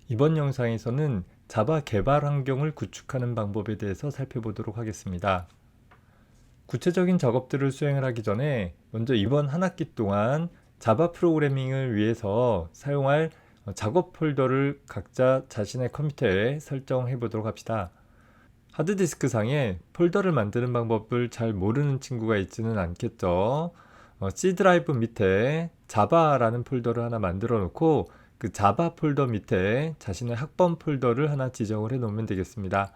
이번 영상에서는 자바 개발 환경을 구축하는 방법에 대해서 살펴보도록 하겠습니다. 구체적인 작업들을 수행을 하기 전에 먼저 이번 한 학기 동안 자바 프로그래밍을 위해서 사용할 작업 폴더를 각자 자신의 컴퓨터에 설정해 보도록 합시다. 하드디스크 상에 폴더를 만드는 방법을 잘 모르는 친구가 있지는 않겠죠. C 드라이브 밑에 자바라는 폴더를 하나 만들어 놓고 그 자바 폴더 밑에 자신의 학번 폴더를 하나 지정을 해 놓으면 되겠습니다.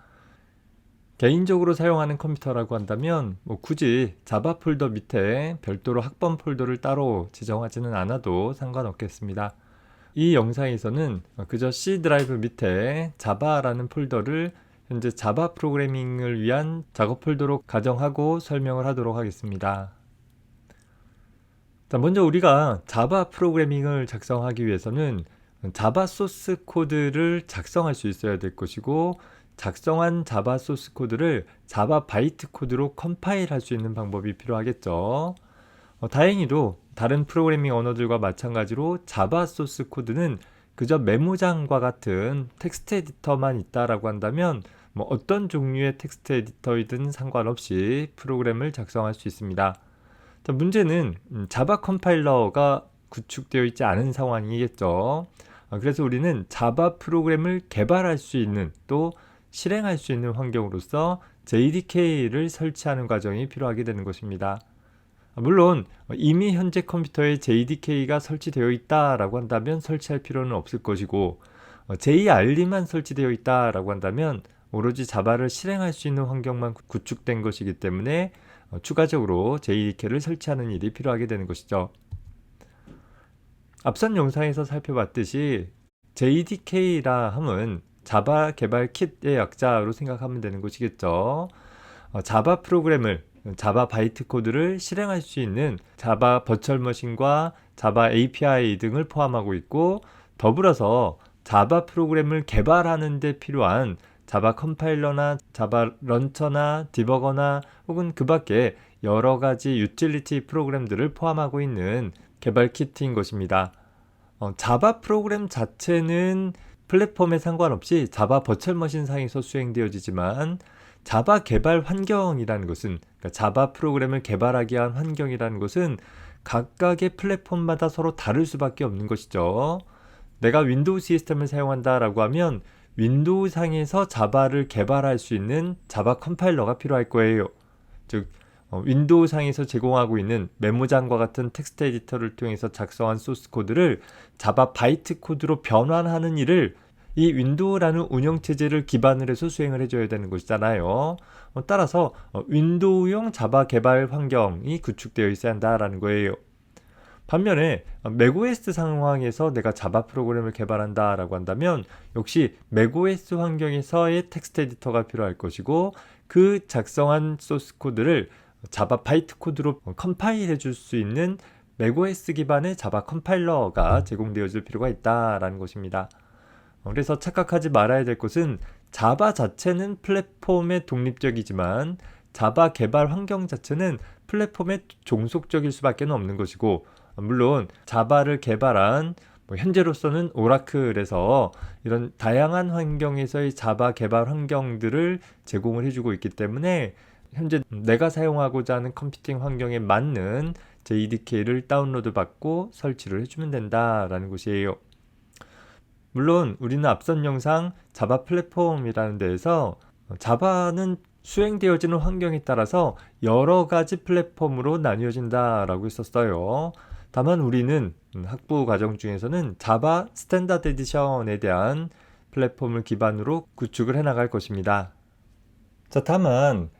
개인적으로 사용하는 컴퓨터라고 한다면 굳이 자바 폴더 밑에 별도로 학번 폴더를 따로 지정하지는 않아도 상관없겠습니다. 이 영상에서는 그저 C 드라이브 밑에 자바라는 폴더를 현재 자바 프로그래밍을 위한 작업 폴더로 가정하고 설명을 하도록 하겠습니다. 자, 먼저 우리가 자바 프로그래밍을 작성하기 위해서는 자바 소스 코드를 작성할 수 있어야 될 것이고, 작성한 자바 소스 코드를 자바 바이트 코드로 컴파일 할 수 있는 방법이 필요하겠죠. 다행히도 다른 프로그래밍 언어들과 마찬가지로 자바 소스 코드는 그저 메모장과 같은 텍스트 에디터만 있다라고 한다면 어떤 종류의 텍스트 에디터이든 상관없이 프로그램을 작성할 수 있습니다. 자, 문제는 자바 컴파일러가 구축되어 있지 않은 상황이겠죠. 그래서 우리는 자바 프로그램을 개발할 수 있는 또 실행할 수 있는 환경으로서 JDK를 설치하는 과정이 필요하게 되는 것입니다. 물론 이미 현재 컴퓨터에 JDK가 설치되어 있다라고 한다면 설치할 필요는 없을 것이고, JRE만 설치되어 있다라고 한다면 오로지 자바를 실행할 수 있는 환경만 구축된 것이기 때문에 추가적으로 JDK를 설치하는 일이 필요하게 되는 것이죠. 앞선 영상에서 살펴봤듯이 JDK라 함은 자바 개발 킷의 약자로 생각하면 되는 것이겠죠. 자바 프로그램을 자바 바이트 코드를 실행할 수 있는 자바 버추얼 머신과 자바 API 등을 포함하고 있고, 더불어서 자바 프로그램을 개발하는 데 필요한 자바 컴파일러나 자바 런처나 디버거나 혹은 그 밖에 여러 가지 유틸리티 프로그램들을 포함하고 있는 개발 키트인 것입니다. 자바 프로그램 자체는 플랫폼에 상관없이 자바 버추얼 머신 상에서 수행되어지지만, 자바 개발 환경이라는 것은, 그러니까 자바 프로그램을 개발하기 위한 환경이라는 것은 각각의 플랫폼마다 서로 다를 수밖에 없는 것이죠. 내가 윈도우 시스템을 사용한다라고 하면 윈도우 상에서 자바를 개발할 수 있는 자바 컴파일러가 필요할 거예요. 즉 윈도우 상에서 제공하고 있는 메모장과 같은 텍스트 에디터를 통해서 작성한 소스 코드를 자바 바이트 코드로 변환하는 일을 이 윈도우라는 운영체제를 기반으로 해서 수행을 해줘야 되는 것이잖아요. 따라서 윈도우용 자바 개발 환경이 구축되어 있어야 한다라는 거예요. 반면에 맥OS 상황에서 내가 자바 프로그램을 개발한다라고 한다면 역시 맥OS 환경에서의 텍스트 에디터가 필요할 것이고, 그 작성한 소스 코드를 자바 바이트 코드로 컴파일 해줄 수 있는 맥OS 기반의 자바 컴파일러가 제공되어줄 필요가 있다라는 것입니다. 그래서 착각하지 말아야 될 것은 자바 자체는 플랫폼에 독립적이지만 자바 개발 환경 자체는 플랫폼에 종속적일 수밖에 없는 것이고, 물론 자바를 개발한 현재로서는 오라클에서 이런 다양한 환경에서의 자바 개발 환경들을 제공을 해주고 있기 때문에 현재 내가 사용하고자 하는 컴퓨팅 환경에 맞는 JDK를 다운로드 받고 설치를 해주면 된다라는 것이에요. 물론 우리는 앞선 영상 자바 플랫폼이라는 데에서 자바는 수행되어지는 환경에 따라서 여러 가지 플랫폼으로 나뉘어진다라고 했었어요. 다만 우리는 학부 과정 중에서는 자바 스탠다드 에디션에 대한 플랫폼을 기반으로 구축을 해나갈 것입니다. 자, 다만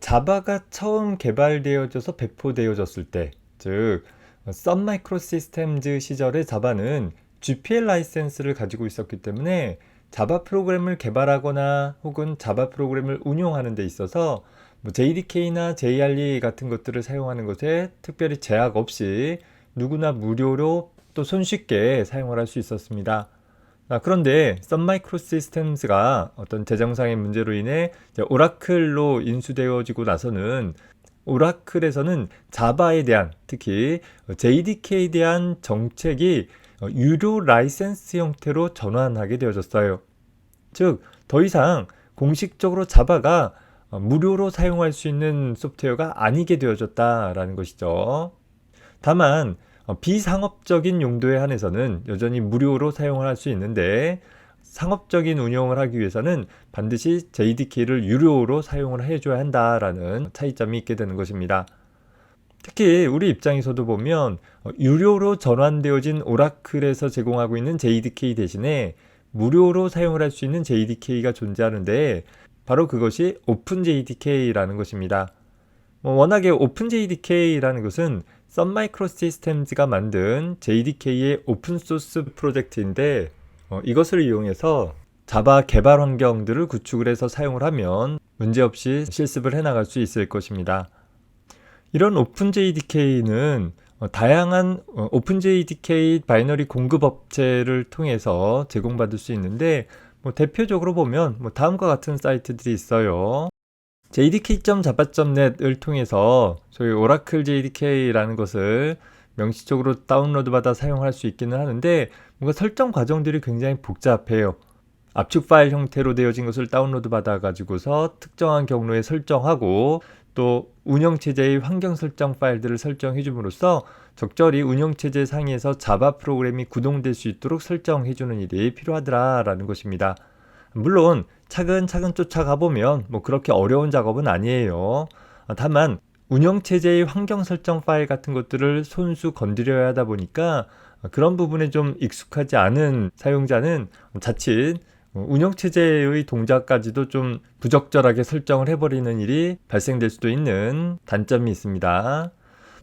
자바가 처음 개발되어져서 배포되어졌을 때, 즉 선 마이크로 시스템즈 시절의 자바는 GPL 라이센스를 가지고 있었기 때문에 자바 프로그램을 개발하거나 혹은 자바 프로그램을 운용하는 데 있어서 JDK나 JRE 같은 것들을 사용하는 것에 특별히 제약 없이 누구나 무료로 또 손쉽게 사용을 할 수 있었습니다. 그런데 선 마이크로 시스템즈가 어떤 재정상의 문제로 인해 오라클로 인수되어지고 나서는 오라클에서는 자바에 대한, 특히 JDK에 대한 정책이 유료 라이센스 형태로 전환하게 되어졌어요. 즉, 더 이상 공식적으로 자바가 무료로 사용할 수 있는 소프트웨어가 아니게 되어졌다라는 것이죠. 다만 비상업적인 용도에 한해서는 여전히 무료로 사용을 할 수 있는데, 상업적인 운영을 하기 위해서는 반드시 JDK를 유료로 사용을 해줘야 한다라는 차이점이 있게 되는 것입니다. 특히 우리 입장에서도 보면 유료로 전환되어진 오라클에서 제공하고 있는 JDK 대신에 무료로 사용을 할 수 있는 JDK가 존재하는데, 바로 그것이 오픈JDK라는 것입니다. 워낙에 오픈JDK라는 것은 썬마이크로시스템즈가 만든 JDK의 오픈소스 프로젝트인데, 이것을 이용해서 자바 개발 환경들을 구축을 해서 사용을 하면 문제없이 실습을 해나갈 수 있을 것입니다. 이런 오픈JDK는 다양한 오픈JDK 바이너리 공급업체를 통해서 제공받을 수 있는데, 대표적으로 보면 다음과 같은 사이트들이 있어요. jdk.java.net을 통해서 소위 오라클 JDK라는 것을 명시적으로 다운로드 받아 사용할 수 있기는 하는데, 뭔가 설정 과정들이 굉장히 복잡해요. 압축 파일 형태로 되어진 것을 다운로드 받아 가지고서 특정한 경로에 설정하고, 또 운영체제의 환경 설정 파일들을 설정해 줌으로써 적절히 운영체제 상에서 자바 프로그램이 구동될 수 있도록 설정해 주는 일이 필요하더라라는 것입니다. 물론 차근차근 쫓아가 보면 그렇게 어려운 작업은 아니에요. 다만 운영체제의 환경 설정 파일 같은 것들을 손수 건드려야 하다 보니까 그런 부분에 좀 익숙하지 않은 사용자는 자칫 운영체제의 동작까지도 좀 부적절하게 설정을 해버리는 일이 발생될 수도 있는 단점이 있습니다.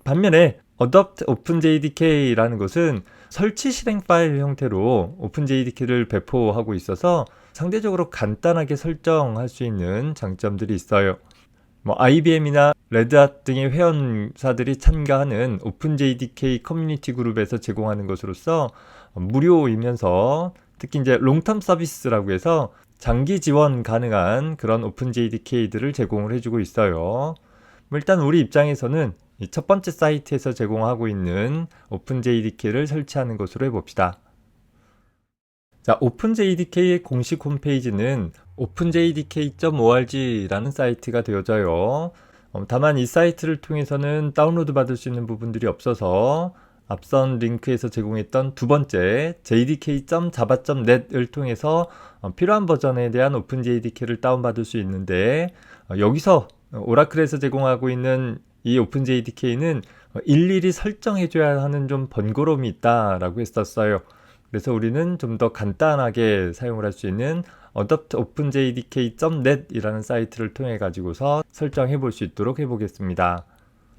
반면에 Adopt OpenJDK라는 것은 설치 실행 파일 형태로 OpenJDK를 배포하고 있어서 상대적으로 간단하게 설정할 수 있는 장점들이 있어요. IBM이나 레드핫 등의 회원사들이 참가하는 오픈JDK 커뮤니티 그룹에서 제공하는 것으로서 무료이면서 특히 이제 롱텀 서비스라고 해서 장기 지원 가능한 그런 오픈JDK들을 제공을 해주고 있어요. 일단 우리 입장에서는 이 첫 번째 사이트에서 제공하고 있는 오픈JDK를 설치하는 것으로 해봅시다. 자, 오픈JDK의 공식 홈페이지는 openjdk.org라는 사이트가 되어져요. 다만 이 사이트를 통해서는 다운로드 받을 수 있는 부분들이 없어서 앞선 링크에서 제공했던 두 번째 jdk.java.net을 통해서 필요한 버전에 대한 오픈JDK를 다운받을 수 있는데, 여기서 오라클에서 제공하고 있는 이 오픈JDK는 일일이 설정해줘야 하는 좀 번거로움이 있다라고 했었어요. 그래서 우리는 좀 더 간단하게 사용을 할 수 있는 adoptopenjdk.net 이라는 사이트를 통해 가지고서 설정해 볼 수 있도록 해보겠습니다.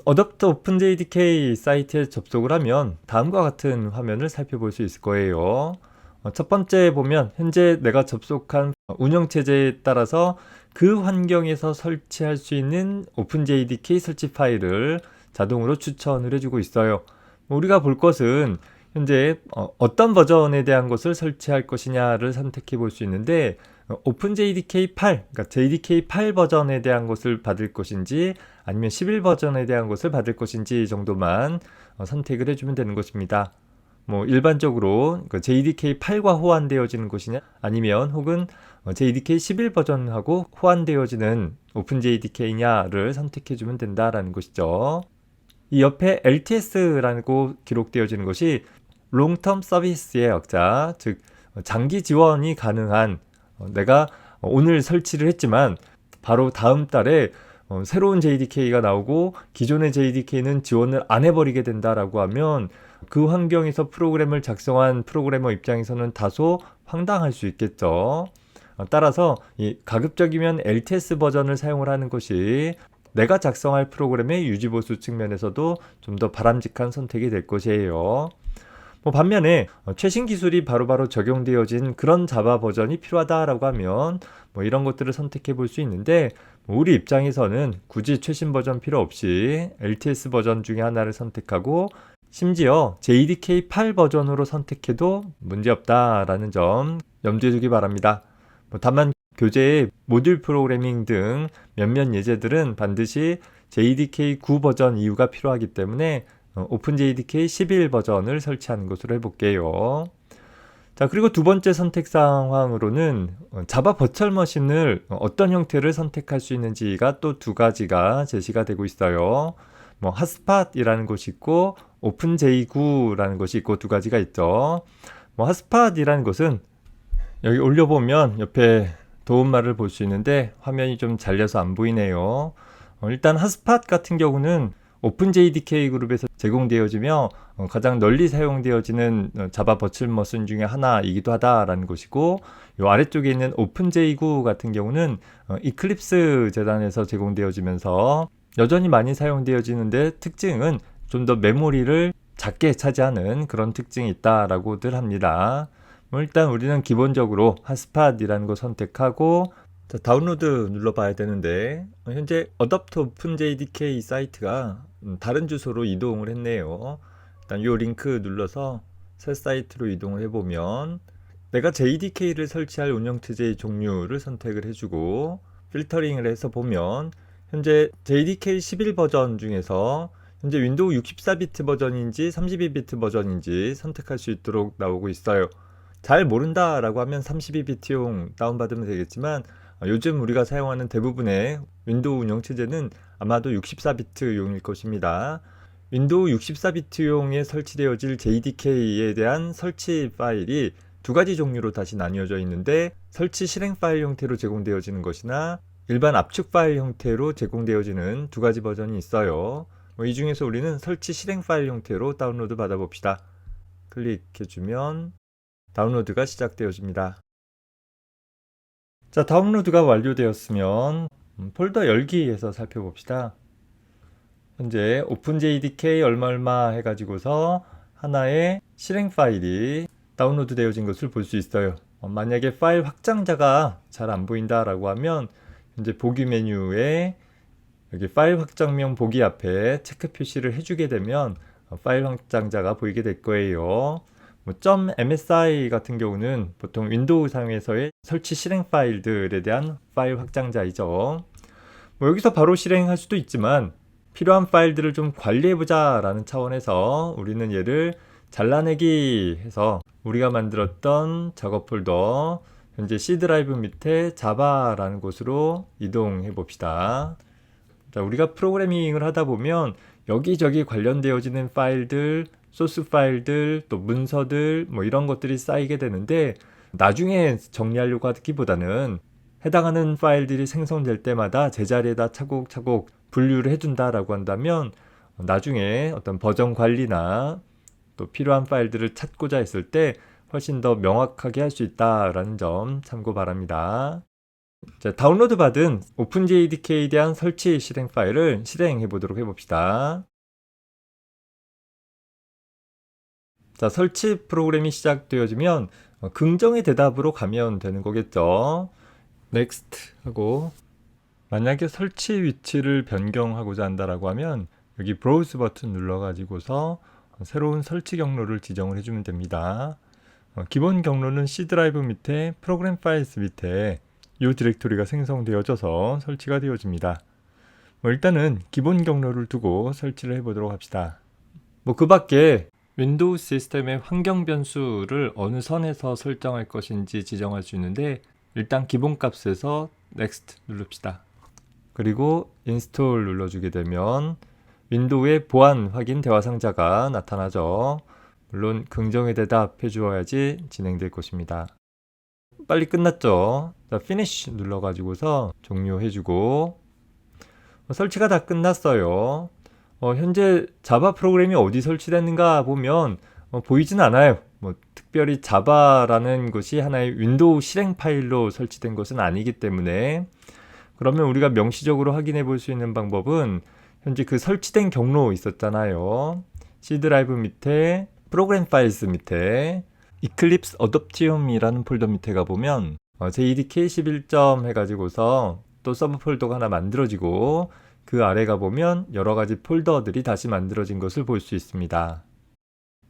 Adopt OpenJDK 사이트에 접속을 하면 다음과 같은 화면을 살펴볼 수 있을 거예요. 첫 번째 보면 현재 내가 접속한 운영체제에 따라서 그 환경에서 설치할 수 있는 OpenJDK 설치 파일을 자동으로 추천을 해주고 있어요. 우리가 볼 것은 현재 어떤 버전에 대한 것을 설치할 것이냐를 선택해 볼 수 있는데, 오픈JDK 8, 그러니까 JDK 8 버전에 대한 것을 받을 것인지 아니면 11 버전에 대한 것을 받을 것인지 정도만 선택을 해주면 되는 것입니다. 일반적으로 JDK 8과 호환되어지는 것이냐, 아니면 혹은 JDK 11 버전하고 호환되어지는 오픈JDK냐를 선택해주면 된다라는 것이죠. 이 옆에 LTS라고 기록되어지는 것이 롱텀 서비스의 역자, 즉 장기 지원이 가능한, 내가 오늘 설치를 했지만 바로 다음 달에 새로운 JDK가 나오고 기존의 JDK는 지원을 안 해버리게 된다라고 하면 그 환경에서 프로그램을 작성한 프로그래머 입장에서는 다소 황당할 수 있겠죠. 따라서 이 가급적이면 LTS 버전을 사용을 하는 것이 내가 작성할 프로그램의 유지보수 측면에서도 좀 더 바람직한 선택이 될 것이에요. 반면에 최신 기술이 바로바로 적용되어진 그런 자바 버전이 필요하다라고 하면 이런 것들을 선택해 볼 수 있는데, 우리 입장에서는 굳이 최신 버전 필요 없이 LTS 버전 중에 하나를 선택하고 심지어 JDK 8 버전으로 선택해도 문제없다라는 점 염두에 두기 바랍니다. 다만 교재의 모듈 프로그래밍 등 몇몇 예제들은 반드시 JDK 9 버전 이후가 필요하기 때문에 오픈JDK 11 버전을 설치하는 것으로 해볼게요. 자, 그리고 두 번째 선택 상황으로는 자바 버추얼 머신을 어떤 형태를 선택할 수 있는지가 또 두 가지가 제시가 되고 있어요. 핫스팟이라는 것이 있고 오픈J9라는 것이 있고 두 가지가 있죠. 핫스팟이라는 것은 여기 올려보면 옆에 도움말을 볼 수 있는데 화면이 좀 잘려서 안 보이네요. 일단 핫스팟 같은 경우는 오픈JDK 그룹에서 제공되어지며 가장 널리 사용되어지는 자바 버추얼 머신 중에 하나이기도 하다라는 것이고, 이 아래쪽에 있는 오픈J9 같은 경우는 이클립스 재단에서 제공되어지면서 여전히 많이 사용되어지는데 특징은 좀 더 메모리를 작게 차지하는 그런 특징이 있다라고들 합니다. 일단 우리는 기본적으로 핫스팟이라는 거 선택하고, 자, 다운로드 눌러봐야 되는데 현재 어댑트 오픈JDK 사이트가 다른 주소로 이동을 했네요. 일단 이 링크 눌러서 새 사이트로 이동을 해보면 내가 JDK를 설치할 운영체제의 종류를 선택을 해주고 필터링을 해서 보면 현재 JDK 11 버전 중에서 현재 윈도우 64비트 버전인지 32비트 버전인지 선택할 수 있도록 나오고 있어요. 잘 모른다 라고 하면 32비트용 다운받으면 되겠지만 요즘 우리가 사용하는 대부분의 윈도우 운영체제는 아마도 64비트용일 것입니다. 윈도우 64비트용에 설치되어질 JDK에 대한 설치 파일이 두 가지 종류로 다시 나뉘어져 있는데, 설치 실행 파일 형태로 제공되어지는 것이나 일반 압축 파일 형태로 제공되어지는 두 가지 버전이 있어요. 이 중에서 우리는 설치 실행 파일 형태로 다운로드 받아봅시다. 클릭해주면 다운로드가 시작되어집니다. 자, 다운로드가 완료되었으면 폴더 열기에서 살펴봅시다. 현재 오픈JDK 얼마 해가지고서 하나의 실행 파일이 다운로드 되어진 것을 볼 수 있어요. 만약에 파일 확장자가 잘 안 보인다라고 하면 현재 보기 메뉴에 여기 파일 확장명 보기 앞에 체크 표시를 해주게 되면 파일 확장자가 보이게 될 거예요. .msi 같은 경우는 보통 윈도우 사용에서의 설치 실행 파일들에 대한 파일 확장자이죠. 여기서 바로 실행할 수도 있지만 필요한 파일들을 좀 관리해보자 라는 차원에서 우리는 얘를 잘라내기 해서 우리가 만들었던 작업 폴더 현재 C 드라이브 밑에 자바라는 곳으로 이동해 봅시다. 자, 우리가 프로그래밍을 하다 보면 여기저기 관련되어지는 파일들, 소스 파일들, 또 문서들 이런 것들이 쌓이게 되는데, 나중에 정리하려고 하기보다는 해당하는 파일들이 생성될 때마다 제자리에다 차곡차곡 분류를 해준다라고 한다면 나중에 어떤 버전 관리나 또 필요한 파일들을 찾고자 했을 때 훨씬 더 명확하게 할 수 있다라는 점 참고 바랍니다. 자, 다운로드 받은 오픈JDK에 대한 설치 실행 파일을 실행해 보도록 해봅시다. 자, 설치 프로그램이 시작되어지면 긍정의 대답으로 가면 되는 거겠죠. Next 하고, 만약에 설치 위치를 변경하고자 한다라고 하면 여기 브라우즈 버튼 눌러가지고서 새로운 설치 경로를 지정을 해주면 됩니다. 기본 경로는 C 드라이브 밑에 프로그램 파일스 밑에 이 디렉토리가 생성되어져서 설치가 되어집니다. 일단은 기본 경로를 두고 설치를 해보도록 합시다. 그 밖에 윈도우 시스템의 환경 변수를 어느 선에서 설정할 것인지 지정할 수 있는데, 일단 기본 값에서 Next 누릅시다. 그리고 인스톨 눌러주게 되면 윈도우의 보안 확인 대화 상자가 나타나죠. 물론 긍정의 대답 해주어야지 진행될 것입니다. 빨리 끝났죠. 자, Finish 눌러가지고서 종료해주고, 설치가 다 끝났어요. 현재 자바 프로그램이 어디 설치됐는가 보면 보이진 않아요. 특별히 자바라는 것이 하나의 윈도우 실행 파일로 설치된 것은 아니기 때문에, 그러면 우리가 명시적으로 확인해 볼 수 있는 방법은 현재 그 설치된 경로 있었잖아요. C 드라이브 밑에 프로그램 파일스 밑에 Eclipse Adoptium이라는 폴더 밑에 가보면 JDK 11점 해가지고서 또 서브 폴더가 하나 만들어지고, 그 아래 가보면 여러가지 폴더들이 다시 만들어진 것을 볼 수 있습니다.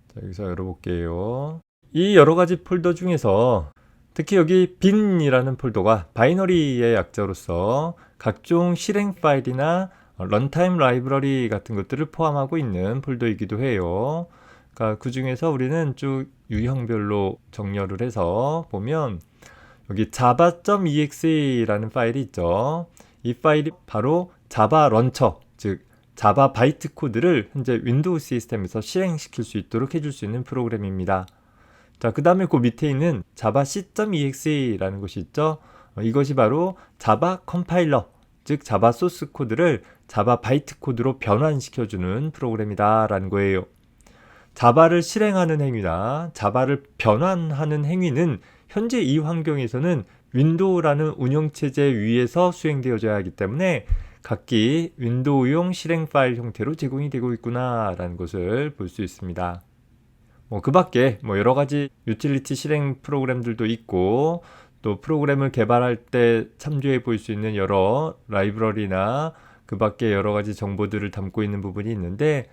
자, 여기서 열어볼게요. 이 여러가지 폴더 중에서 특히 여기 bin이라는 폴더가 바이너리의 약자로서 각종 실행 파일이나 런타임 라이브러리 같은 것들을 포함하고 있는 폴더이기도 해요. 그러니까 그 중에서 우리는 쭉 유형별로 정렬을 해서 보면 여기 java.exe라는 파일이 있죠. 이 파일이 바로 자바 런처, 즉 자바 바이트 코드를 현재 윈도우 시스템에서 실행시킬 수 있도록 해줄 수 있는 프로그램입니다. 자, 그 다음에 그 밑에 있는 java c.exe라는 것이 있죠. 이것이 바로 자바 컴파일러, 즉 자바 소스 코드를 자바 바이트 코드로 변환시켜주는 프로그램이다 라는 거예요. 자바를 실행하는 행위나 자바를 변환하는 행위는 현재 이 환경에서는 윈도우라는 운영체제 위에서 수행되어져야 하기 때문에 각기 윈도우용 실행 파일 형태로 제공이 되고 있구나 라는 것을 볼 수 있습니다. 그 밖에 여러 가지 유틸리티 실행 프로그램들도 있고, 또 프로그램을 개발할 때 참조해 볼 수 있는 여러 라이브러리나 그 밖에 여러 가지 정보들을 담고 있는 부분이 있는데,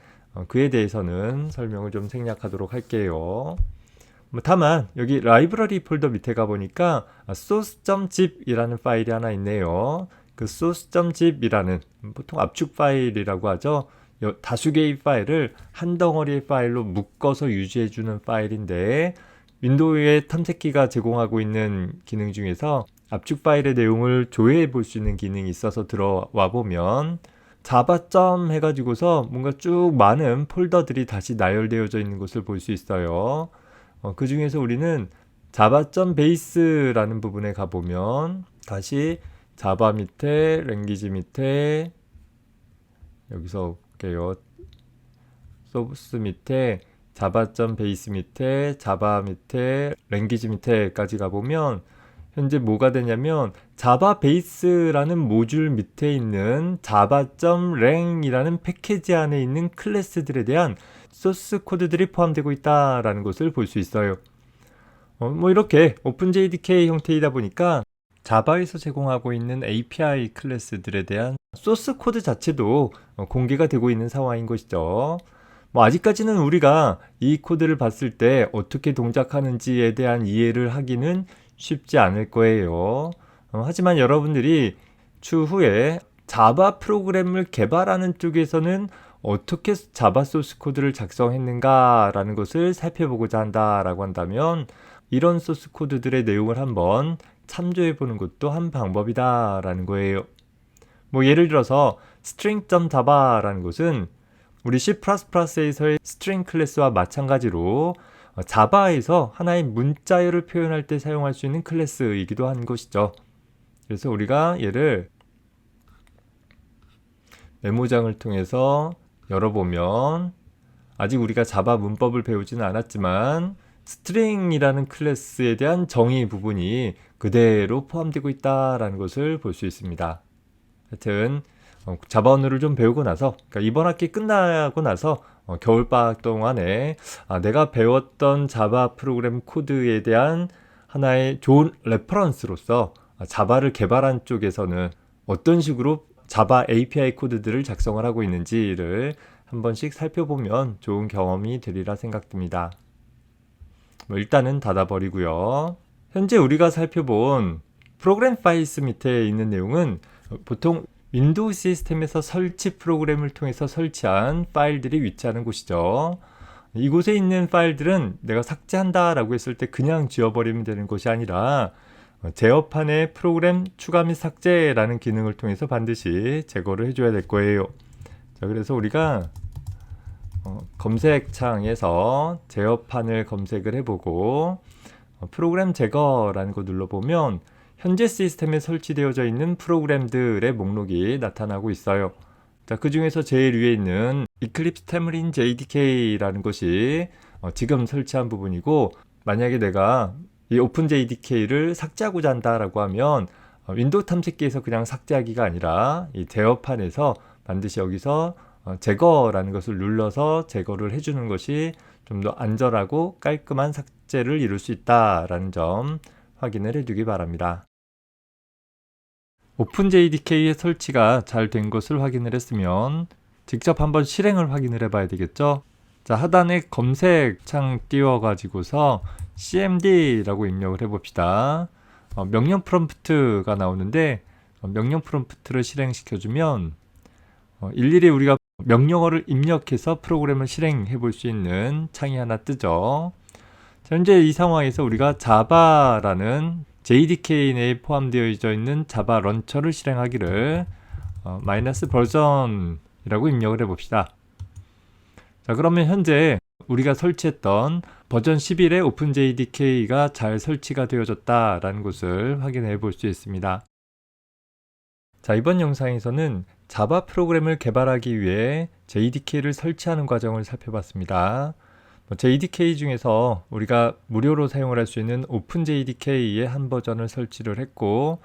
그에 대해서는 설명을 좀 생략하도록 할게요. 다만 여기 라이브러리 폴더 밑에 가보니까 source.zip이라는 파일이 하나 있네요. 그 source.zip이라는 보통 압축 파일이라고 하죠. 다수 개의 파일을 한 덩어리의 파일로 묶어서 유지해주는 파일인데, 윈도우의 탐색기가 제공하고 있는 기능 중에서 압축 파일의 내용을 조회해 볼 수 있는 기능이 있어서 들어와 보면 자바.점 해가지고서 뭔가 쭉 많은 폴더들이 다시 나열되어져 있는 것을 볼 수 있어요. 그 중에서 우리는 java.base라는 부분에 가보면 다시 자바 밑에 랭귀지 밑에 여기서 볼게요. 소스 밑에 java.base 밑에 자바 밑에 랭귀지 밑에까지 가보면 현재 뭐가 되냐면 자바 베이스라는 모듈 밑에 있는 java.lang이라는 패키지 안에 있는 클래스들에 대한 소스 코드들이 포함되고 있다라는 것을 볼 수 있어요. 이렇게 오픈JDK 형태이다 보니까 자바에서 제공하고 있는 API 클래스들에 대한 소스 코드 자체도 공개가 되고 있는 상황인 것이죠. 아직까지는 우리가 이 코드를 봤을 때 어떻게 동작하는지에 대한 이해를 하기는 쉽지 않을 거예요. 하지만 여러분들이 추후에 자바 프로그램을 개발하는 쪽에서는 어떻게 자바 소스 코드를 작성했는가라는 것을 살펴보고자 한다라고 한다면 이런 소스 코드들의 내용을 한번 참조해 보는 것도 한 방법이다라는 거예요. 예를 들어서 string.java라는 것은 우리 C++에서의 string 클래스와 마찬가지로 자바에서 하나의 문자열을 표현할 때 사용할 수 있는 클래스이기도 한 것이죠. 그래서 우리가 얘를 메모장을 통해서 열어보면 아직 우리가 자바 문법을 배우지는 않았지만 string이라는 클래스에 대한 정의 부분이 그대로 포함되고 있다는 것을 볼 수 있습니다. 하여튼 자바 언어를 좀 배우고 나서, 그러니까 이번 학기 끝나고 나서 겨울방학 동안에 내가 배웠던 자바 프로그램 코드에 대한 하나의 좋은 레퍼런스로서 자바를 개발한 쪽에서는 어떤 식으로 자바 API 코드들을 작성을 하고 있는지를 한 번씩 살펴보면 좋은 경험이 되리라 생각됩니다. 일단은 닫아버리고요. 현재 우리가 살펴본 프로그램 파일스 밑에 있는 내용은 보통 윈도우 시스템에서 설치 프로그램을 통해서 설치한 파일들이 위치하는 곳이죠. 이곳에 있는 파일들은 내가 삭제한다 라고 했을 때 그냥 지워버리면 되는 것이 아니라 제어판에 프로그램 추가 및 삭제라는 기능을 통해서 반드시 제거를 해줘야 될 거예요. 자, 그래서 우리가 검색창에서 제어판을 검색을 해보고 프로그램 제거라는 거 눌러보면 현재 시스템에 설치되어져 있는 프로그램들의 목록이 나타나고 있어요. 자, 그 중에서 제일 위에 있는 Eclipse Xamarin JDK라는 것이 지금 설치한 부분이고, 만약에 내가 이 OpenJDK를 삭제하고자 한다라고 하면 윈도우 탐색기에서 그냥 삭제하기가 아니라 이 제어판에서 반드시 여기서 제거라는 것을 눌러서 제거를 해주는 것이 좀 더 안전하고 깔끔한 삭제를 이룰 수 있다라는 점 확인을 해두기 바랍니다. 오픈JDK의 설치가 잘 된 것을 확인을 했으면 직접 한번 실행을 확인을 해봐야 되겠죠. 자, 하단에 검색창 띄워가지고서 cmd라고 입력을 해봅시다. 명령 프롬프트가 나오는데 명령 프롬프트를 실행시켜주면 일일이 우리가 명령어를 입력해서 프로그램을 실행해 볼 수 있는 창이 하나 뜨죠. 현재 이 상황에서 우리가 자바라는 JDK 내에 포함되어 있는 자바 런처를 실행하기를 마이너스 버전이라고 입력을 해봅시다. 자, 그러면 현재 우리가 설치했던 버전 11의 오픈JDK가 잘 설치가 되어졌다라는 것을 확인해 볼 수 있습니다. 자, 이번 영상에서는 자바 프로그램을 개발하기 위해 JDK를 설치하는 과정을 살펴봤습니다. JDK 중에서 우리가 무료로 사용을 할 수 있는 오픈JDK의 한 버전을 설치를 했고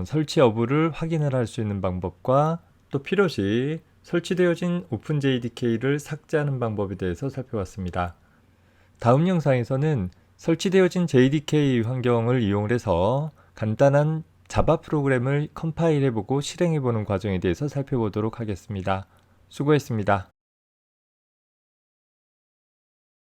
설치 여부를 확인을 할 수 있는 방법과 또 필요시 설치되어진 오픈JDK를 삭제하는 방법에 대해서 살펴봤습니다. 다음 영상에서는 설치되어진 JDK 환경을 이용해서 간단한 자바 프로그램을 컴파일해보고 실행해보는 과정에 대해서 살펴보도록 하겠습니다. 수고했습니다.